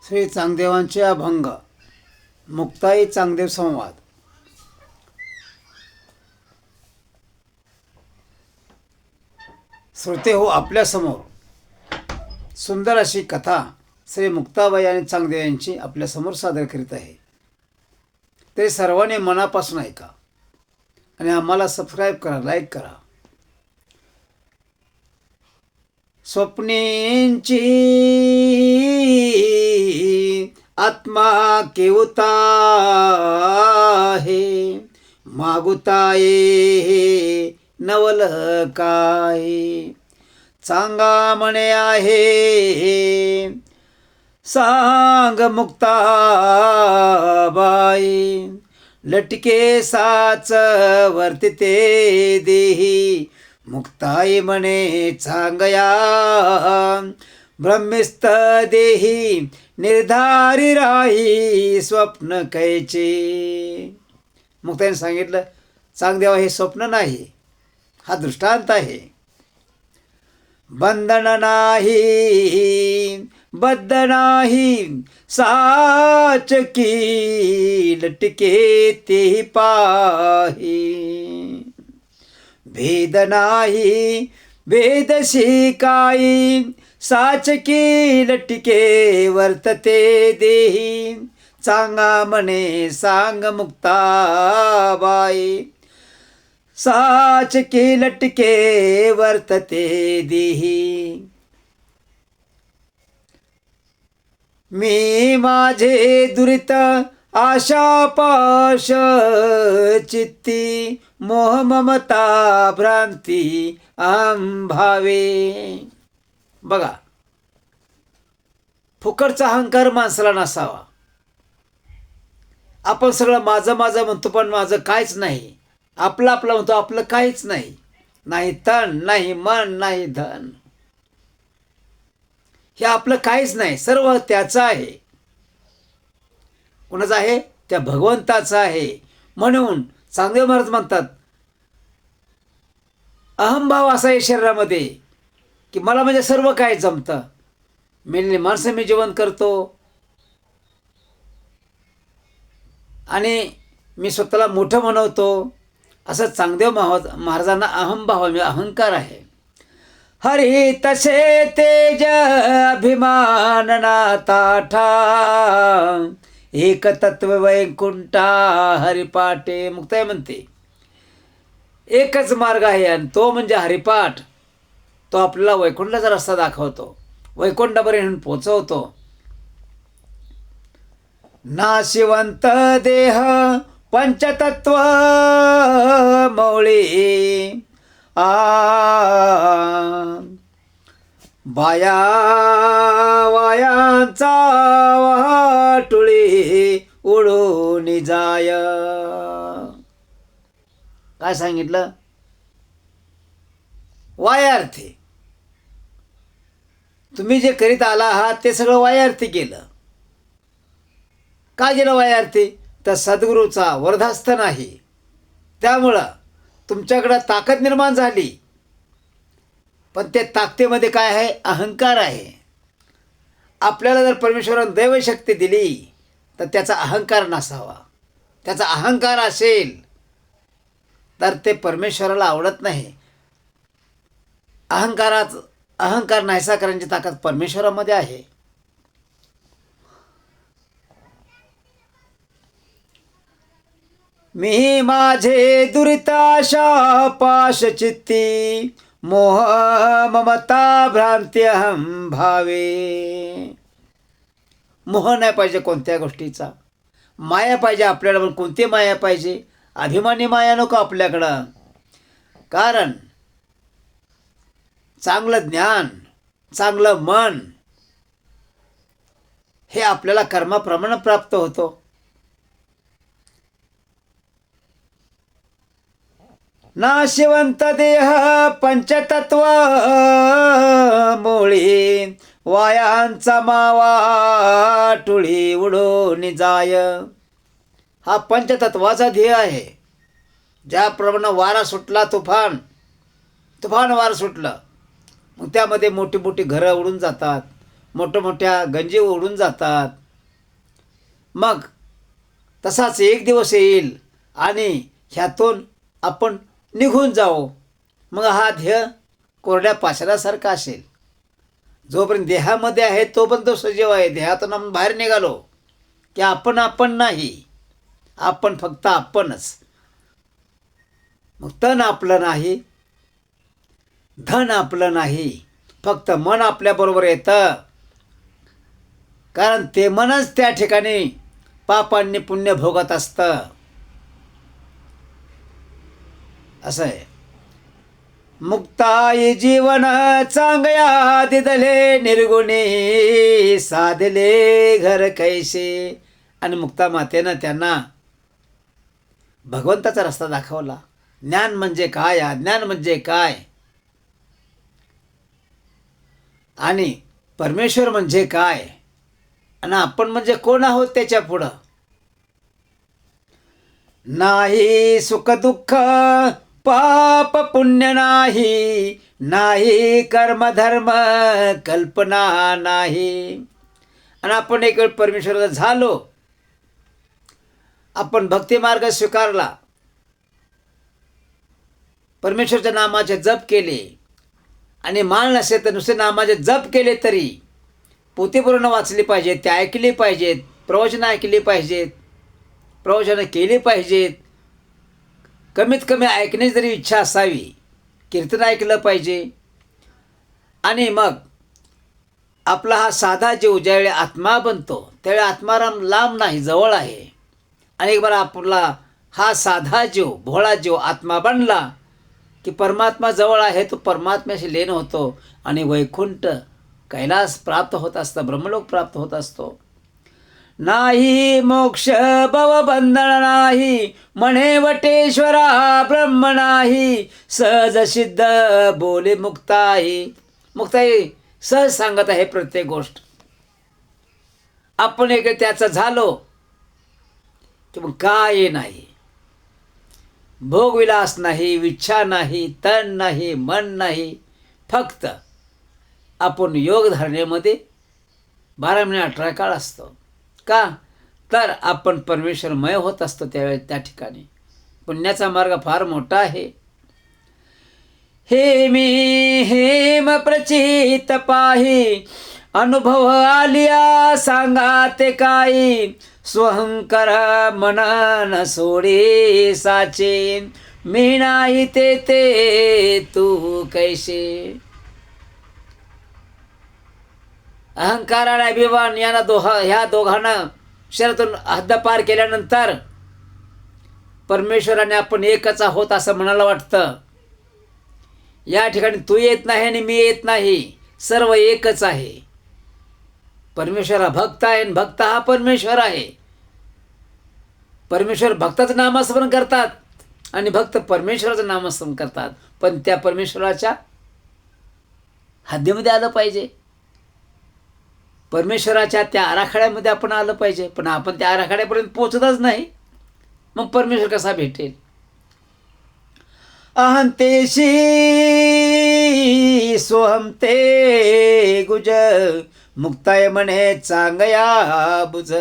श्री चांगदेवांचे अभंग मुक्ताई चांगदेव संवाद. श्रोते हो, आपल्यासमोर सुंदर अशी कथा श्री मुक्ताबाई आणि चांगदेव यांची आपल्यासमोर सादर करीत आहे. ते सर्वांनी मनापासून ऐका आणि आम्हाला सबस्क्राईब करा, लाईक करा. स्वप्नेंची आत्मा केवता आहे, मागुताये नवल काय. सांगा म्हणे आहे सांग मुक्ताबाई, लटके साच वर्तिते देही. मुक्ताई म्हणे सांगया ब्रह्मिस्त देही, निर्धारी राही स्वप्न कैचे. मुक्ताईने सांगितलं, चांगदेवा हे स्वप्न नाही, हा दृष्टांत आहे. बंधन नाही बद्ध नाही, साच की लटके तेही पाही. भेद नाही भेद शिकाई, साच की लटके वर्तते देही. सांगा म्हणे सांग मुक्ताबाई, साच की लटके वर्तते देही. मी माझे दुरित आशा पाश चित्ती, मोह ममता भ्रांती भावे. बघा, फुकटचा अहंकार माणसाला नसावा. आपण सगळं माझं माझं म्हणतो, पण माझं काहीच नाही. आपलं आपलं म्हणतो, आपलं काहीच नाही. नाही तन, नाही मन, नाही धन, हे आपलं काहीच नाही. सर्व त्याचं आहे. कोणाचं आहे? त्या भगवंताचं आहे. म्हणून चांगदेव महाराज म्हणतात, अहंभाव असा आहे शरीरामध्ये की मला म्हणजे सर्व काय जमतं. मेलेली माणसं मी जेवण करतो आणि मी स्वतःला मोठं म्हणवतो. असं चांगदेव महाराजांना अहंभाव म्हणजे अहंकार आहे. हरी तसे तेज अभिमान नाताठा, एक तत्व वैकुंठा हरिपाटे. मुक्ताई म्हणते, एकच मार्ग आहे आणि तो म्हणजे हरिपाठ. तो आपल्याला वैकुंठाचा रस्ता दाखवतो, वैकुंठापर्यंत पोचवतो. नाशिवंत देह पंचतत्व मौळी, बाया वायांचा वाटुळी उडून जाय. काय सांगितलं? वायार्थी. तुम्ही जे करीत आला आहात ते सगळं वायार्थी केलं. का गेलं वायार्थी? तर सद्गुरूचा वरदहस्त नाही. त्यामुळं तुमच्याकडं ताकद निर्माण झाली, पण त्या ताकदीमध्ये काय आहे? अहंकार आहे. आपल्याला जर परमेश्वराने दैवशक्ती दिली तर त्याचा अहंकार नसावा. त्याचा अहंकार असेल तर ते परमेश्वराला आवडत नाही. अहंकार नाहीसा करण्याची ताकद परमेश्वरामध्ये आहे. मी माझे दुरिताशा पाश चित्ती, मोह ममता भ्रांती अहम भावे. मोह नाही पाहिजे कोणत्या गोष्टीचा. माया पाहिजे आपल्याला, पण कोणती माया पाहिजे? अभिमानी माया नको आपल्याकडं. कारण चांगलं ज्ञान, चांगलं मन हे आपल्याला कर्माप्रमाणे प्राप्त होतो. नाशिवंत देह पंचतत्व मोळी, वायांचा मावा टुळी उडून जाय. हा पंचतत्वाचा ध्येय आहे. ज्याप्रमाणे वारा सुटला, तुफान वारा सुटलं, मग त्यामध्ये मोठी मोठी घरं उडून जातात, मोठमोठ्या गंजी उडून जातात. मग तसाच एक दिवस येईल आणि ह्यातून आपण निघून जाऊ. मग हा ध्येय कोरड्या पाषाणासारखा असेल. जोपर्यंत देहामध्ये आहे तोपर्यंत तो सजीव आहे. देहातून आपण बाहेर निघालो की आपण नाही, आपण फक्त आपणच. मग तन आपलं नाही, धन आपलं नाही, फक्त मन आपल्याबरोबर येतं. कारण ते मनच त्या ठिकाणी पापांनी पुण्य भोगत असतं. असं आहे. मुक्ताई जीवन चांगया दिदले निर्गुणी साधले घर कैसे. आणि मुक्ता मातेनं त्यांना भगवंताचा रस्ता दाखवला. ज्ञान म्हणजे काय, अज्ञान म्हणजे काय, आणि परमेश्वर म्हणजे काय, आणि आपण म्हणजे कोण आहोत त्याच्या पुढं. नाही सुख दुःख पाप पुण्य नाही, नाही कर्म धर्म कल्पना नाही. आणि आपण एक वेळ परमेश्वराचा झालो, आपण भक्ती मार्ग स्वीकारला, परमेश्वरच्या नामाचे जप केले, आणि मान नसेल तर नुसते नामाचे जप केले तरी पोथी पूर्ण वाचली पाहिजेत, ते ऐकली पाहिजेत, प्रवचनं ऐकली पाहिजेत, प्रवचनं केली पाहिजेत. कमीत कमी ऐकण्याची जरी इच्छा असावी, कीर्तन ऐकलं पाहिजे. आणि मग आपला हा साधा जीव ज्यावेळी आत्मा बनतो त्यावेळी आत्माराम लांब नाही, जवळ आहे. आणि एक बार आपला हा साधा जीव, भोळा जीव आत्मा बनला की परमात्मा जवळ आहे, तो परमात्म्याशी लीन होतो आणि वैकुंठ कैलास प्राप्त होत असतं, ब्रह्मलोक प्राप्त होत असतो. नाही मोक्ष भवबंधन नाही, म्हणे वटेश्वरा ब्रह्म नाही, सहज सिद्ध बोले मुक्ताई. मुक्ताई सहज सांगत आहे प्रत्येक गोष्ट. आपण एक त्याचं झालो की मग काय नाही, भोगविलास नाही, विच्छा नाही, तन नाही, मन नाही, फक्त आपण योग धारणेमध्ये 12 महिने 18 काळ असतो. का तर आपण परमेश्वरमय होत असतो त्यावेळेस त्या ठिकाणी. पुण्याचा मार्ग फार मोठा आहे. हे मी हेम प्रचित पाही, अनुभव आलिया सांगा ते काही, स्वहंकार मनन सोडे साचे, मी नाही ते तू कैसे. अहंकार आणि अभिमान ह्या दोघांना शरीरातून हद्दपार केल्यानंतर परमेश्वराने आपण एकच आहोत असं म्हणायला वाटतं. या ठिकाणी तू येत नाही आणि मी येत नाही, सर्व एकच आहे. परमेश्वर हा भक्त आहे आणि भक्त हा परमेश्वर आहे. परमेश्वर भक्ताचं नामस्मरण करतात आणि भक्त परमेश्वराचं नामस्मरण करतात, पण त्या परमेश्वराच्या हद्दीमध्ये आलं पाहिजे. परमेश्वराच्या त्या आराखड्यामध्ये आपण आलं पाहिजे, पण आपण त्या आराखड्यापर्यंत पोचतच नाही. मग परमेश्वर कसा भेटेल. अहंतेशी सोहम ते गुज, मुक्ताय म्हणे चांगया बुज.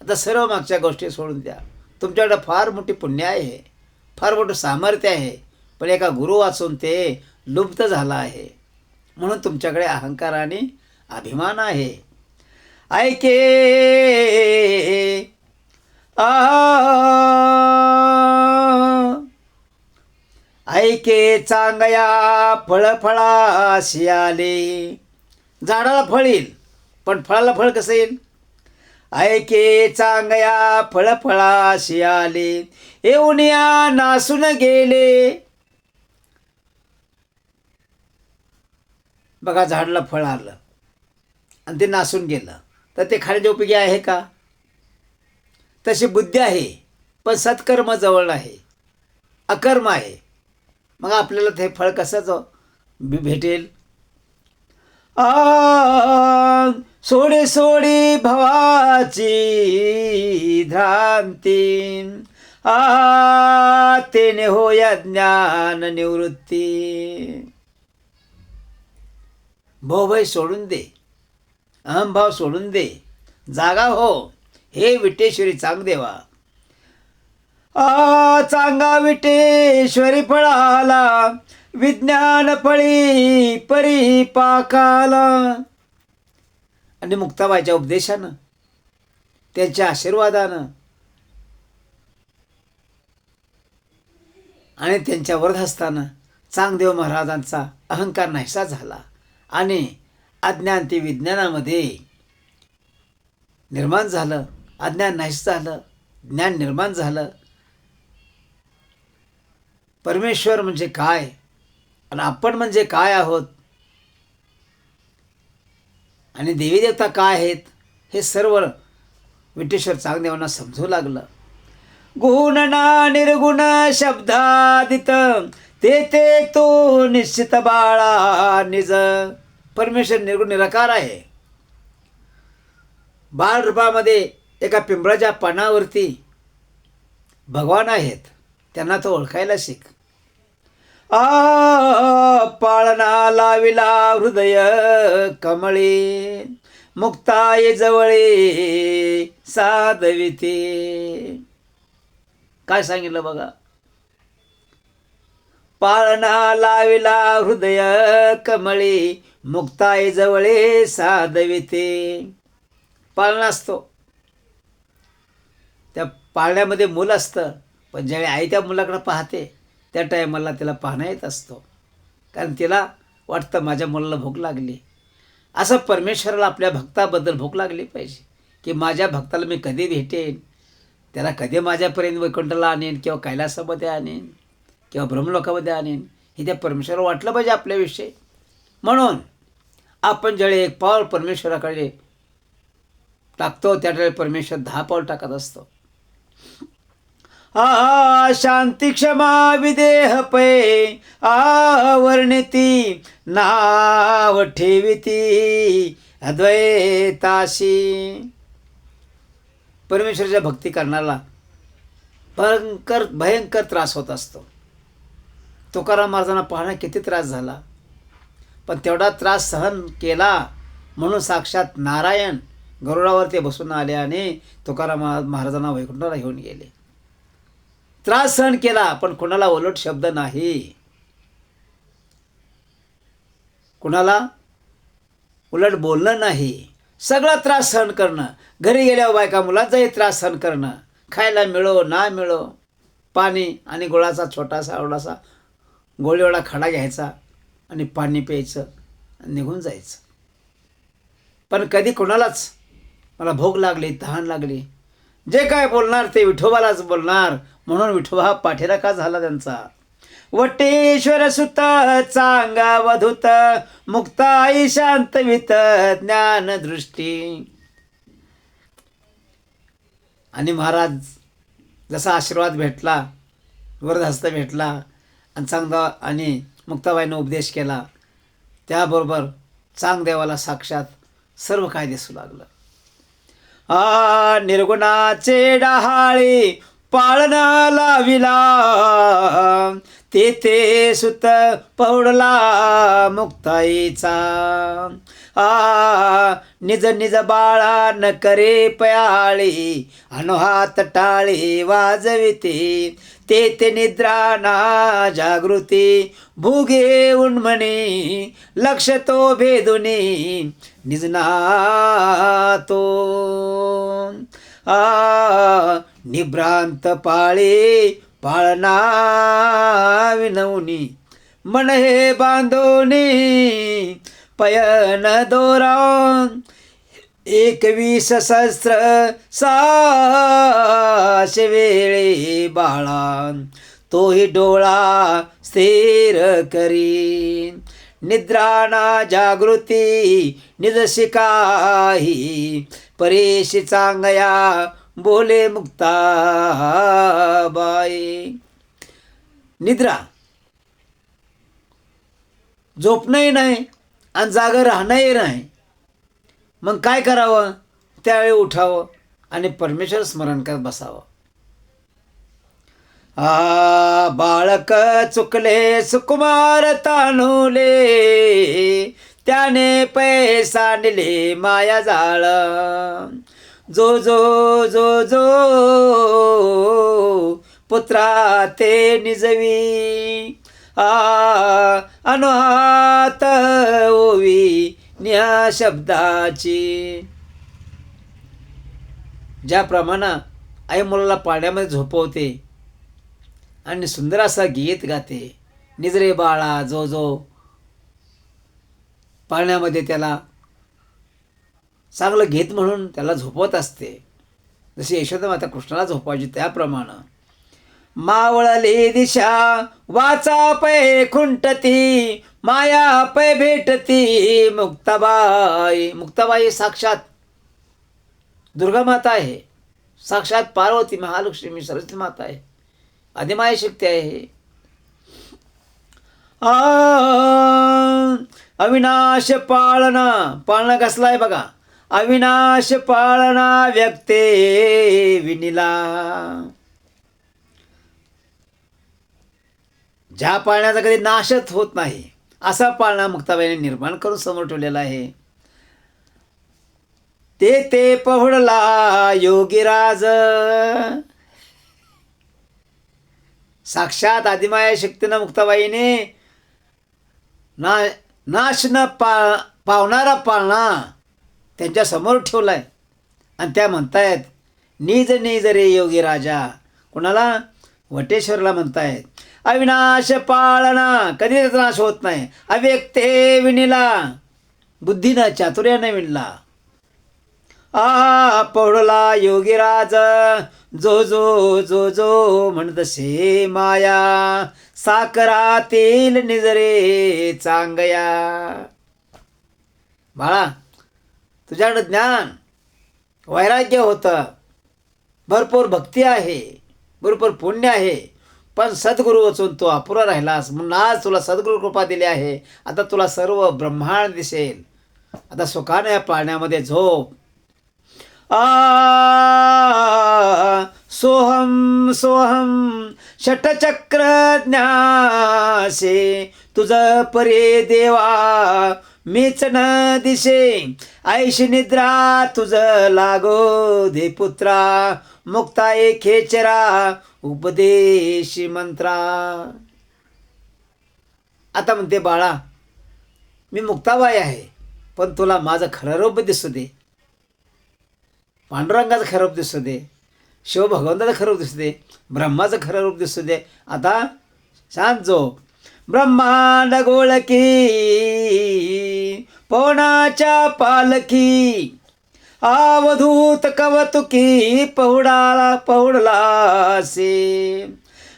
आता सर्व मागच्या गोष्टी सोडून द्या. तुमच्याकडे फार मोठी पुण्य आहे, फार मोठं सामर्थ्य आहे, पण एका गुरु वाचून ते लुप्त झालं आहे. म्हणून तुमच्याकडे अहंकार आणि अभिमान आहे. ऐके ऐके चांगया फळफळाशी आले. झाडाला फळ येईल, पण फळाला फळ कसं येईल. ऐके चांगया फळफळाशी आले, येऊनिया नासून गेले. बघा, झाडाला फळ आलं आणि ते नासून गेलं तर ते खाण्याच्या उपयोगी आहे का. तशी बुद्धी आहे, पण सत्कर्म जवळ आहे, अकर्म आहे. मग आपल्याला ते फळ कसं भेटेल. सोडी सोडी भवाची भ्रांती, तेने होय ज्ञान निवृत्ती. भोभय सोडून दे, अहंभाव सोडून दे, जागा हो हे विटेश्वरी चांगदेवा. चांगा विटेश्वरी फळाला, विज्ञान फळी परिपाकाला. आणि मुक्ताबाईच्या उपदेशानं, त्यांच्या आशीर्वादानं आणि त्यांच्या वरदहस्तानं चांगदेव महाराजांचा अहंकार नाहीसा झाला आणि अज्ञान ते विज्ञानामध्ये निर्माण झालं. अज्ञान नाहीस झालं, ज्ञान निर्माण झालं. परमेश्वर म्हणजे काय आणि आपण म्हणजे काय आहोत आणि देवी देवता काय आहेत हे सर्व विटेश्वर चांगदेवांना समजू लागलं. गुण ना निर्गुण शब्दादित, ते ते तो निश्चित बाळा निज. परमेश्वर निर्गुण निराकार आहे. बाळ रूपामध्ये एका पिंपळाच्या पानावरती भगवान आहेत, त्यांना तो ओळखायला शिक. पाळणा लाविला हृदय कमळे, मुक्ताई जवळे साधविते. काय सांगितलं बघा, पाळणा लाविला हृदय कमळे, मुक्ताई जवळे साधविते. पाळणा असतो, त्या पाळण्यामध्ये मूल असतं, पण ज्यावेळी आई त्या मुलाकडे पाहते त्या टायमाला तिला पाहणं येत असतो, कारण तिला वाटतं माझ्या मुलाला भूक लागली. असं परमेश्वराला आपल्या भक्ताबद्दल भूक लागली पाहिजे की माझ्या भक्ताला मी कधी भेटेन, त्याला कधी माझ्यापर्यंत वैकुंठाला आणेन किंवा कैलासामध्ये आणेन किंवा ब्रह्मलोकामध्ये आणेन, हे त्या परमेश्वराला वाटलं पाहिजे आपल्याविषयी. म्हणून आपण ज्यावेळी एक पाऊल परमेश्वराकडे टाकतो त्यावेळी परमेश्वर 10 पाऊल टाकत असतो. शांती क्षमा विदेह पै, वर्णिती नाव ठेविती अद्वैताशी. परमेश्वराच्या भक्ती करणारा भयंकर त्रास होत असतो. तुकाराम महाराजांना पाहणं किती त्रास झाला, पण तेवढा त्रास सहन केला म्हणून साक्षात नारायण गरुडावरती बसून आले आणि तुकाराम महाराजांना वैकुंठाला घेऊन गेले. त्रास सहन केला, पण कुणाला उलट शब्द नाही, कुणाला उलट बोलणं नाही. सगळा त्रास सहन करणं, घरी गेल्यावर बायका मुलांचाही त्रास सहन करणं, खायला मिळो ना मिळो, पाणी आणि गुळाचा छोटासा एवढासा गोळीवाडा खडा घ्यायचा आणि पाणी प्यायचं आणि निघून जायचं. पण कधी कोणालाच मला भूक लागली, तहान लागली, जे काय बोलणार ते विठोबालाच बोलणार, म्हणून विठोबा पाठीराखा झाला त्यांचा. वटेश्वर सुत चांगा वधूत, मुक्ताई शांतवित ज्ञानदृष्टी. आणि महाराज जसा आशीर्वाद भेटला, वरदहस्त भेटला आणि चांगदा आणि मुक्ताबाईनं उपदेश केला, त्याबरोबर चांगदेवाला साक्षात सर्व काय दिसू लागलं. निर्गुणाचे डहाळे पाळणा लाविला, तेथे सुत पौडला मुक्ताईचा. निज निज बाळा न करे पयाळी, अनुहात टाळे वाजविते. ते निद्रा ना जागृती, भुगे उन्मणी लक्ष तो भेदुनी निजना तो. निभ्रांत पाळे पाळणा विनवनी, मन हे बांधोनी पयन दोरा. 21 सहस्र साशे वेळे बाळा, तोही डोळा स्थिर करी. निद्राना जागृती निज शिकाही, परेशी चांगया बोले मुक्ताबाई. निद्रा, झोपणंही नाही आणि जागं राहणंही नाही, मग काय करावं, त्यावेळी उठावं आणि परमेश्वर स्मरण करत बसावं. बाळक चुकले सुकुमार तानुले, त्याने पैसा नेले माया जाळ. जो जो जो जो पुत्रा ते निजवी अनुहात ओवी न्या शब्दाची. ज्याप्रमाणे आई मुलाला पाण्यामध्ये झोपवते आणि सुंदर असा गीत गाते, निजरे बाळा जो जो पाण्यामध्ये त्याला चांगलं गीत म्हणून त्याला झोपवत असते, जशी यशोदा माता कृष्णाला झोपायची त्याप्रमाणे. मावळली दिशा वाचा पै खुंटती माया पै भेटती मुक्ताबाई. मुक्ताबाई साक्षात दुर्गा माता आहे, साक्षात पार्वती महालक्ष्मी सरस्वती माता आहे, आदिमाया शक्ती आहे. अविनाश पाळणा, पाळणा कसला आहे बघा, अविनाश पाळणा व्यक्ते विनिला. ज्या पाळण्याचा कधी नाशच होत नाही असा पाळणा मुक्ताबाईने निर्माण करून समोर ठेवलेला आहे. ते ते पहुडला योगीराज. साक्षात आदिमाया शक्तीनं मुक्ताबाईने नाश न पावणारा पाळणा त्यांच्या समोर ठेवलाय. आणि त्या म्हणतायत निज निज रे योगी राजा. कोणाला? वटेश्वरला म्हणतायत. अविनाश पाळणा, कधी त्याचा नाश होत नाही. अव्यक्ते विणिला, बुद्धीनं चातुर्याने विणला. पौडला योगीराज जो जो जो जो म्हणतसे माया साकरातील निजरे चांगया. बाळा, तुझ्याकडे ज्ञान वैराग्य होतं, भरपूर भक्ती आहे, भरपूर पुण्य आहे, पण सद्गुरू वाचून तो अपुरा राहिलास म्हणून आज तुला सद्गुरू कृपा दिली आहे. आता तुला सर्व ब्रह्मांड दिसेल. आता सुखाने या पाळण्यामध्ये झोप. सोहम सोहम षटचक्र ज्ञासे तुझ परे देवा मीच न दिसे. ऐशी निद्रा तुझ लागो दे पुत्रा मुक्ता खेचरा उपदेशी मंत्रा. आता म्हणते बाळा, मी मुक्ताबाई आहे, पण तुला माझं खरं रूप दिसू दे, पांडुरंगाचं खरं रूप दिसू दे, शिवभगवंताचं खरं रूप दिसू दे, ब्रह्माचं खरं रूप दिसू दे. आता शांत झोप. ब्रह्मांड गोळकी पवनाच्या पालखी अवधूत कवतुकी पहुडला से.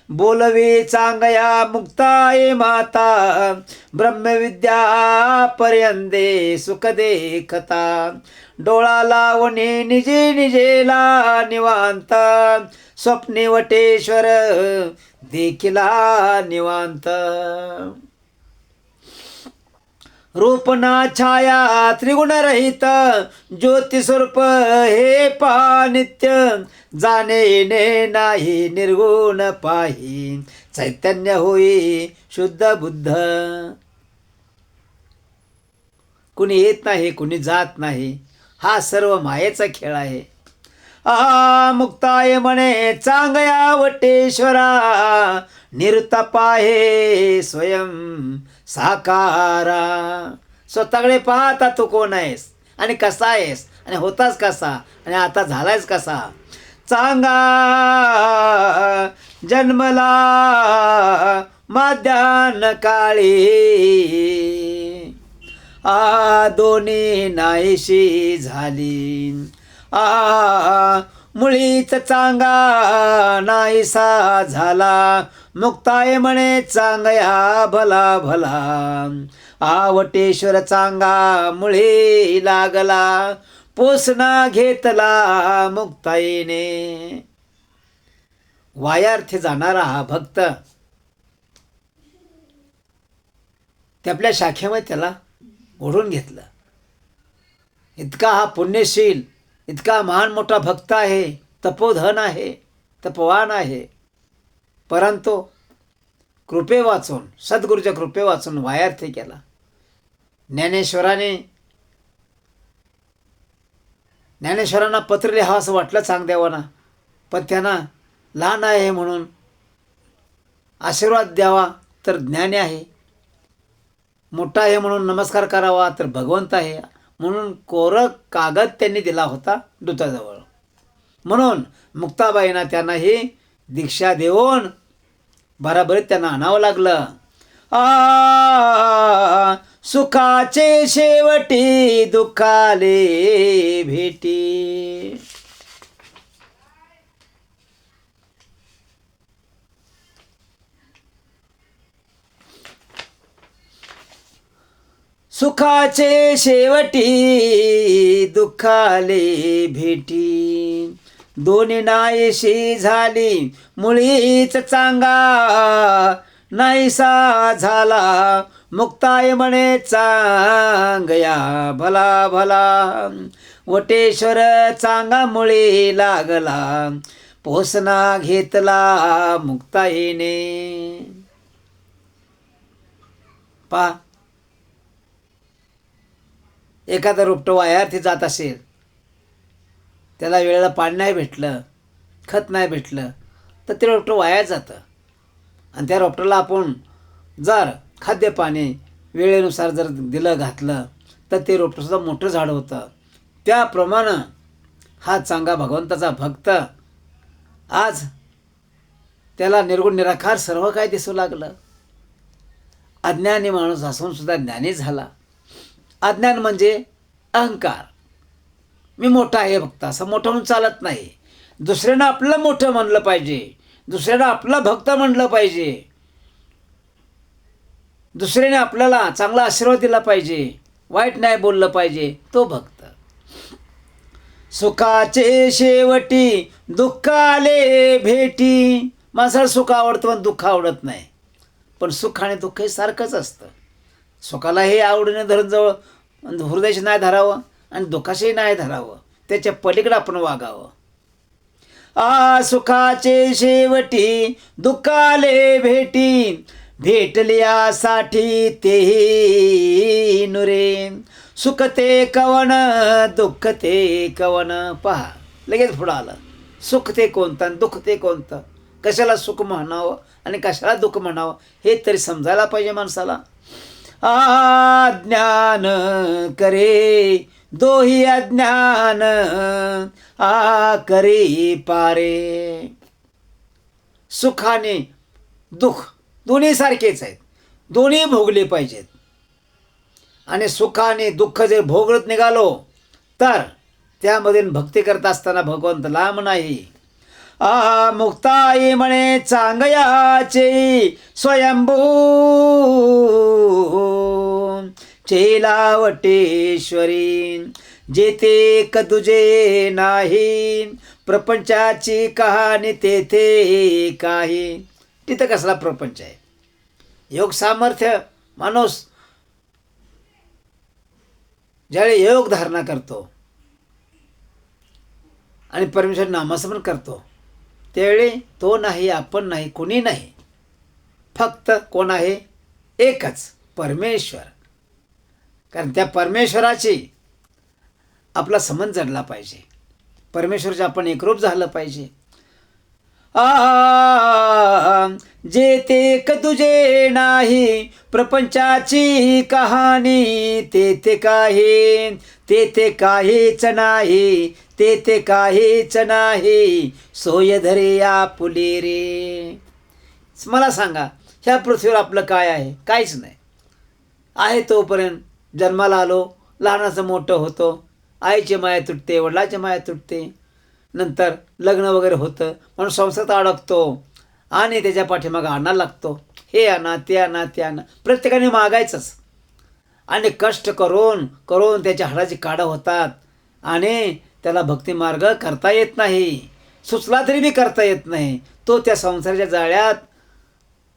बोलवे चांगया मुक्ताये माता ब्रह्मविद्या पर्यंते सुख देखता. डोळा लावणे निजे निजेला निवांत स्वप्ने वटेश्वर देखिला निवांत. रूपना छाया त्रिगुण रहित ज्योतिस्वरूप हे पहा नित्य. जाणे येणे नाही निर्गुण पाही चैतन्य होई शुद्ध बुद्ध. कुणी येत नाही, कुणी जात नाही, हा सर्व मायेचा खेळ आहे. मुक्ताय म्हणे चांगया वटेश्वरा निरुतपा हे स्वयं साकारा. स्वतःकडे पाहता तू कोण आहेस आणि कसा आहेस आणि होतास कसा आणि आता झालायस कसा. चांगा जन्मला माध्यान काळी दोन्ही नाहीशी झाली. मुळीच चांगा नाहीसा झाला. मुक्ताय म्हणे चांगया भला भला. वटेश्वर चांगा मुळे लागला पोसना घेतला मुक्ताईने. वायार्थी जाणारा हा भक्त ते आपल्या शाखेमध्ये त्याला ओढून घेतलं. इतका हा पुण्यशील, इतका महान मोठा भक्त आहे, तपोधन आहे, तपवान आहे, परंतु कृपे वाचून, सद्गुरूच्या कृपे वाचून वायार्थी केला. ज्ञानेश्वरांना पत्र लिहावं असं वाटलं चांगदेवांना, पण त्यांना लहान आहे म्हणून आशीर्वाद द्यावा तर ज्ञानी आहे, मोठा आहे म्हणून नमस्कार करावा तर भगवंत आहे, म्हणून कोरं कागद त्यांनी दिला होता दूताजवळ. म्हणून मुक्ताबाईंना त्यांना ही दीक्षा देऊन बराबरीत त्यांना आणावं लागलं. सुखाचे शेवटी दुःखाले भेटी. सुखाचे शेवटी दुःखाले भेटी. दोन्ही नाहीशी झाली मुळीच चांगा, नाहीसा झाला मुक्ताई म्हणे चांगया भला भला. वटेश्वर चांगा मुळे लागला, पोसना घेतला मुक्ताईने. पा एखादं रोपटं वायार्थी जात असेल, त्याला वेळेला पाणी नाही भेटलं, खत नाही भेटलं, तर ते रोपटं वाया जातं. आणि त्या रोपटाला आपण जर खाद्य पाणी वेळेनुसार जर दिलं घातलं तर ते रोपटंसुद्धा मोठं झाड होतं. त्याप्रमाणे हा चांगा भगवंताचा भक्त आज त्याला निर्गुण निराकार सर्व काय दिसू लागलं. अज्ञानी माणूस असूनसुद्धा ज्ञानी झाला. अज्ञान म्हणजे अहंकार. मी मोठा आहे भक्त, असं मोठं म्हणून चालत नाही. दुसऱ्यानं आपलं मोठं म्हणलं पाहिजे, दुसऱ्यानं आपला भक्त म्हणलं पाहिजे, दुसऱ्याने आपल्याला चांगला आशीर्वाद दिला पाहिजे, वाईट नाही बोललं पाहिजे, तो भक्त. सुखाचे शेवटी दुःखाले भेटी. माणसाला सुख आवडतं पण दुःख आवडत नाही. पण सुख आणि दुःख हे सारखंच असतं. सुखाला हे आवडीने धरून जवळ हृदयाशी नाही धरावं आणि दुःखाशी नाही धरावं, त्याच्या पलीकडे आपण वागावं. सुखाचे शेवटी दुःखाले भेटी. भेटल्यासाठी तेही नुरे. सुख ते कवन दुःख ते कवन. पहा लगेच पुढं आलं. सुख ते कोणतं आणि दुःख ते कोणतं, कशाला सुख म्हणावं आणि कशाला दुःख म्हणावं हे तरी समजायला पाहिजे माणसाला. अज्ञान करे दोही अज्ञान करे पारे. सुख आणि दुःख दोन्ही सारखेच आहेत, दोन्ही भोगले पाहिजेत. आणि सुख आणि दुःख जर भोगत निघालो तर त्यामध्ये भक्ती करत असताना भगवंत लांब नाही. मुक्ताई म्हणे चांगयाचे स्वयंभू. चेलावटेश्वरी जेथे कदुजे नाही. प्रपंचाची कहाणी तेथे काही. तिथं कसला प्रपंच आहे. योग सामर्थ्य माणूस ज्यावेळी योग धारणा करतो आणि परमेश्वर नामस्मरण करतो त्यावेळी तो नाही, आपण नाही, कोणी नाही, फक्त कोण आहे, एकच परमेश्वर. कारण त्या परमेश्वराची आपला संबंध जडला पाहिजे, परमेश्वराचे आपण एकरूप झालं पाहिजे. जे ते तुझे नाही. प्रपंचाची कहाणी तेथे काही. तेथे काहीच नाही. तेथे काहीच नाही. सोय धरे आपुले रे. मला सांगा ह्या पृथ्वीवर आपलं काय आहे? काहीच नाही. आहे तोपर्यंत जन्माला आलो, लहानाचं मोठं होतो, आईची माया तुटते, वडिलाची माया तुटते, नंतर लग्न वगैरे होतं म्हणून संसारात अडकतो आणि त्याच्या पाठीमागं आणायला लागतो. हे आणा, ते आणा, ते आणा, प्रत्येकाने मागायचंच. आणि कष्ट करून करून त्याच्या हाडाची काढं होतात आणि त्याला भक्तिमार्ग करता येत नाही. सुचला तरी बी करता येत नाही. तो त्या संसाराच्या जाळ्यात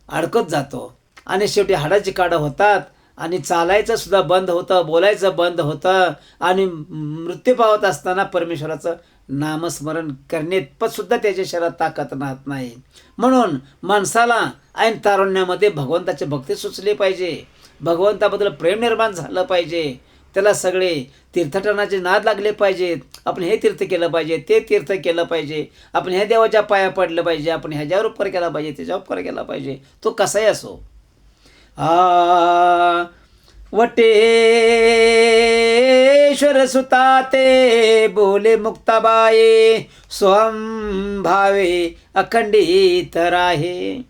अडकत जातो आणि शेवटी हाडाची काढं होतात आणि चालायचं सुद्धा बंद होतं, बोलायचं बंद होतं आणि मृत्यू पावत असताना परमेश्वराचं नामस्मरण करण्यात सुद्धा त्याच्या शरीरात ताकद राहत नाही. म्हणून माणसाला ऐन तारुण्यामध्ये भगवंताची भक्ती सुचली पाहिजे. भगवंताबद्दल प्रेम निर्माण झालं पाहिजे. त्याला सगळे तीर्थटनाचे नाद लागले पाहिजेत. आपण हे तीर्थ केलं पाहिजे, ते तीर्थ केलं पाहिजे, आपण ह्या देवाच्या पाया पडलं पाहिजे, आपण ह्याच्यावर उपकार केला पाहिजे, त्याच्यावर उपकार केला पाहिजे. तो कसाही असो. वटेश्वर सुता ते बोले मुक्ताबाई, स्वयं भावे अखंडित राहे.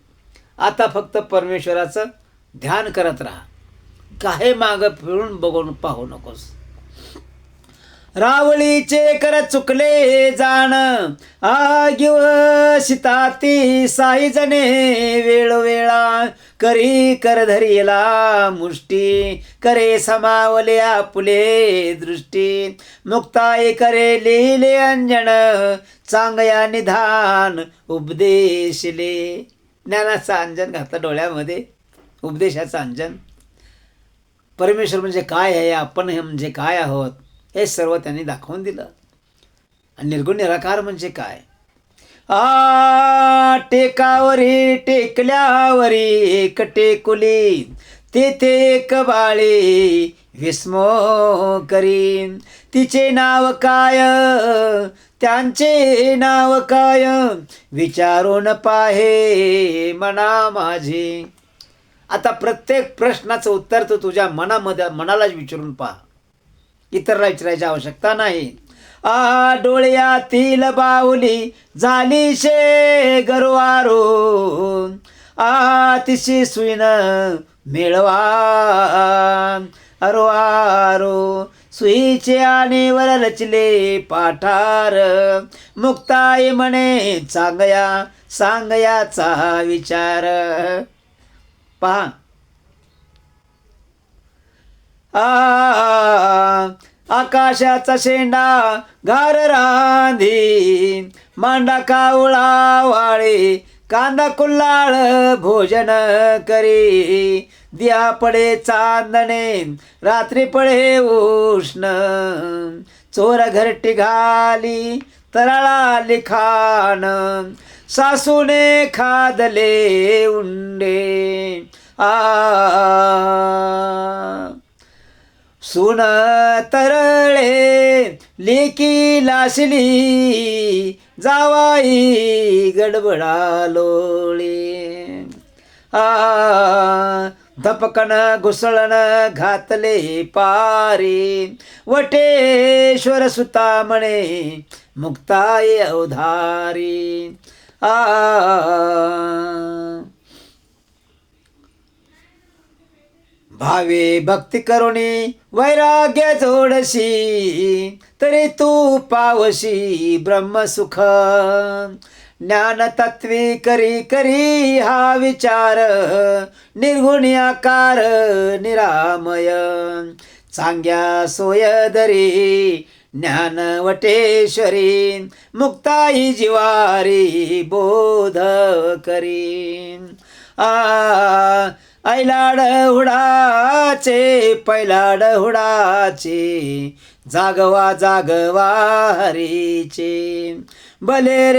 आता फक्त परमेश्वराचं ध्यान करत राहा. काही मागं फिरून बघून पाहू नकोस. रावळीचे कर चुकले जाण, आगिव सीताती साई जने वेळोवेळा, करी कर धरिला मुष्टी, करे समावले आपुले दृष्टी, मुक्ताई करे लिहिले अंजन, चांगया निधान उपदेशले. ज्ञानाचं अंजन घातलं डोळ्यामध्ये, उपदेशाचं अंजन. परमेश्वर म्हणजे काय आहे, आपण हे म्हणजे काय आहोत, हे सर्व त्यांनी दाखवून दिलं. आणि निर्गुण निराकार म्हणजे काय. टेकावरी टेकल्यावरी एक टेकुली, तेथे एक बाळे विस्मो करी, तिचे नाव काय त्यांचे नाव काय, विचारून पाहे मना माझे. आता प्रत्येक प्रश्नाचं उत्तर तू तुझ्या मनालाच विचारून पहा, इतरला विचारायची आवश्यकता नाही. डोळ्यातील बाहुली झाली शे गरवारो, तिशी सुईन मिळवा अरवारो, सुईचे आणि वर रचले पाठार, मुक्ताई म्हणे चांगया सांगयाचा विचार. पहा, आकाशाचा शेंडा घार रांधी, मांडा कावळा वाळे, कांदा कुल्लाळ भोजन करी, दिया पडे चांदणे रात्री पडे उष्ण, चोर घरटी घाली तराळा लिखाण, सासूने खादले उंडे. सुन तरळे लेकी लासली, जावाई गडबडा लोळे. धपकन घुसळण घातले पारी, वटेश्वर सुता म्हणे मुक्ताई अवधारी. भावे भक्ती करुणी वैराग्य जोडशी, तरी तू पावशी ब्रह्मसुख. ज्ञान तत्वी करी करी हा विचार, निर्गुणी आकार निरामय, चांग्या सोय दरी ज्ञान वटेश्वरी, मुक्ताई जिवारी बोध करी. ऐलाड हुडाचे पैलाड हुडाचे, जागवा जागवा हरीचे, भले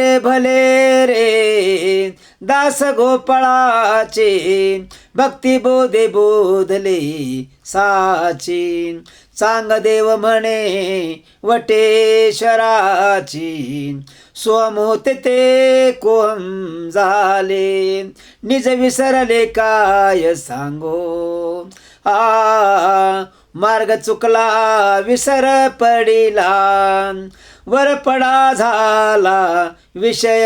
रे दास गोपाळाचे, भक्ती बोधे बोधले साची, चांग देव म्हणे वटेश्वराची, स्वमोत ते कोहम झाले, निज विसरले काय सांगो. मार्ग चुकला विसर पडिला, वर पडा झाला विषय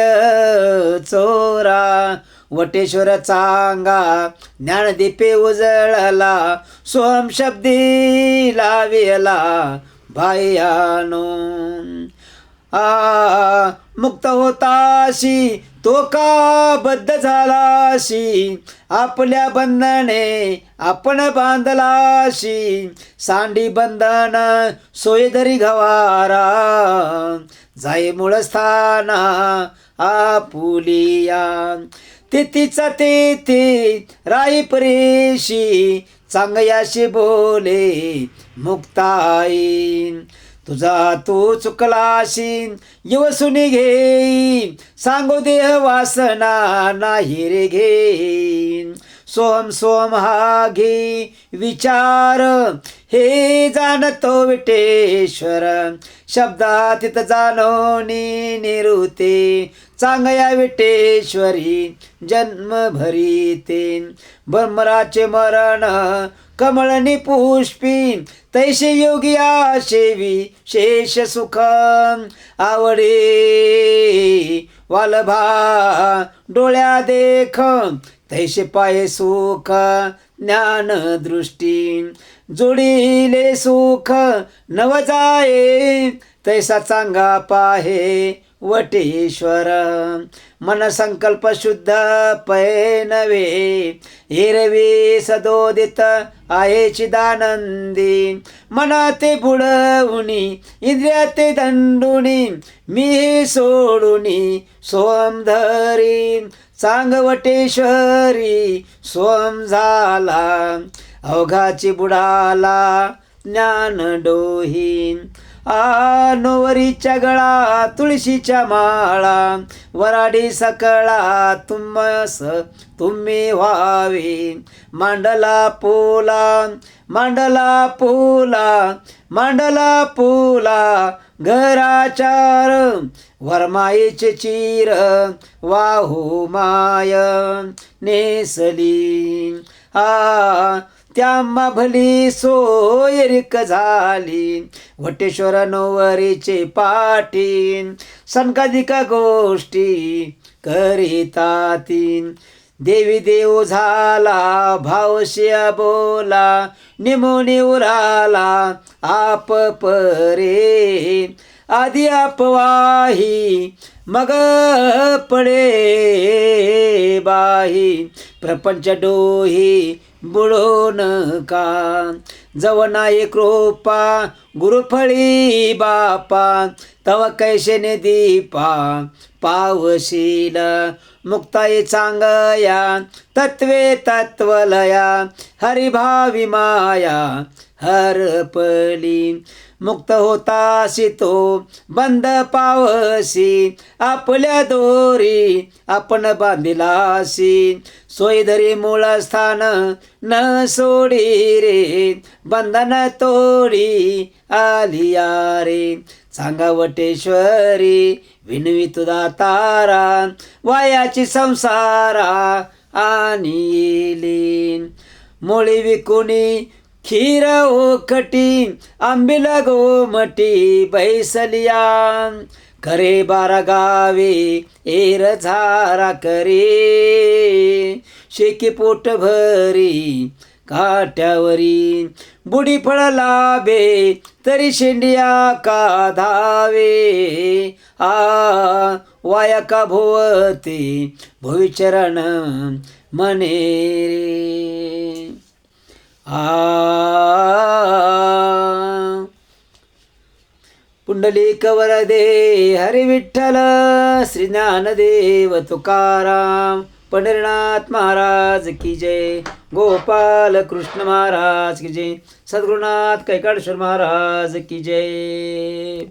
चोरा, वटेश्वर चांगा ज्ञानदीपे उजळला, सोहम शब्दी लाविला भायानो. मुक्त होताशी तो का बद्ध झालाशी, आपल्या बंधने आपण बांधलाशी, सांडी बंधन सोयदरी घवारा, जाई मूळ स्थाना आपुलिया. तिथीचा तिथी राई परेशी, चांगयाशी बोले मुक्ताई. तुझा तू चुकलाशी यवसुनी घे, सांगो देह वासना नाही रे घे. सोहम सोहम हा घे विचार, हे जाणतो विटेश्वर. शब्दातीत जाणोनी निरुते, चांगया विटेश्वरी जन्म भरीते. ब्रह्मराचे मरण कमळनी पुष्पी, तैसे योगिया शेवी शेष सुख. आवडे वालभा डोळ्या देख, तैसे पाये सुख ज्ञान दृष्टी. जोडीले सुख नव जाये, तैसा चांगा पाहे वटेश्वर. मन संकल्प शुद्ध पै नव्हे, एरवी सदोदित आहे चिदानंदी. मनाते बुडवुनी इंद्रियाते दंडुनी, मी हे सोडुनी सोहम धरी. चांगवटेश्वरी सोहम झाला, अवघाची बुडाला ज्ञान डोही. नोवरीच्या गळा तुळशीच्या माळा, वराडी सकळा तुमस तुम्ही व्हावे. मांडला पोला मांडला पोला मांडला पोला, घराचार वरमायेचे चीर वाहू माय नेसली. त्याम्हा भली सोयरिक झाली, वटेश्वर नोवरीचे पाठी. सनकादिका गोष्टी करिताती, देवी देव झाला भावशिया बोला. निमोनी उराला आप परे, आधी अपवाही मग पडे बाही. प्रपंच डोही बुडो नका, जवना एक कृपा गुरुफळी बापा. तव कैशेने दीपा पावशील, मुक्ताई चांगया तत्वे तत्वलया. हरिभावी माया हरपली, मुक्त होतासी तो बंद पावसी. आपल्या दोरी आपण बांधिलासी, सोयधरी मूळ स्थान न सोडी रे. बंधन तोडी आलिया रे, सांगा वटेश्वरी विनवी तुझा तारा. वायाची संसारा आणिली, मोळी विकुणी खीर ओखटी. आंबील गोमटी बैसलिया, करे बारा गावे एर झारा करे. शेकी पोट भरी काट्यावरी, बुडी फळ लाभे तरी शेंडिया का धावे. वाया का भोवते भविचरण मने रे. पुंडलिक वरदे हरी विठ्ठल, श्री ज्ञानदेव तुकाराम. पंढरीनाथ महाराज की जय. गोपाल कृष्ण महाराज की जय. सद्गुरुनाथ कैकाडेश्वर महाराज की जय.